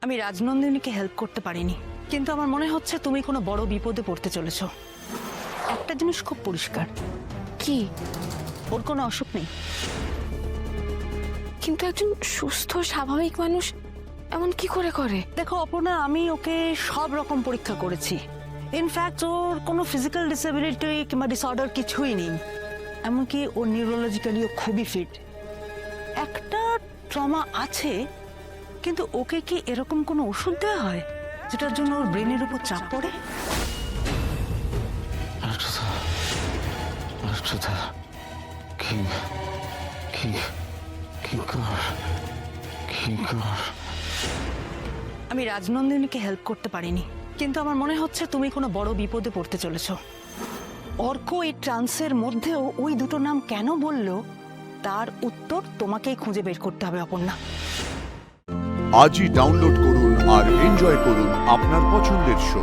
আমি রাজনন্দিনীকে হেল্প করতে পারিনি, কিন্তু আমার মনে হচ্ছে তুমি কোনো বড় বিপদে পড়তে চলেছো। একটা জিনিস খুব পরিষ্কার, কি? ওর কোনো অসুখ নেই। কিন্তু একজন সুস্থ স্বাভাবিক মানুষ এমন কি করে করে? দেখো অপর্ণা, আমি ওকে সব রকম পরীক্ষা করেছি। ইনফ্যাক্ট ওর কোনো ফিজিক্যাল ডিসেবিলিটি কিংবা ডিসঅর্ডার কিছুই নেই। এমনকি ও নিউরোলজিক্যালিও খুবই ফিট। একটা ট্রমা আছে, কিন্তু ওকে কি এরকম কোনো ওষুধ দেওয়া হয় যেটার জন্য ওর ব্রেনের উপর চাপ পড়ে? আমি রাজনন্দিনীকে হেল্প করতে পারিনি, কিন্তু আমার মনে হচ্ছে তুমি কোনো বড় বিপদে পড়তে চলেছো। অর্ক এই ট্রান্সের মধ্যেও ওই দুটো নাম কেন বললো তার উত্তর তোমাকেই খুঁজে বের করতে হবে অপর্ণা। আজই ডাউনলোড করুন আর এনজয় করুন আপনার পছন্দের শো।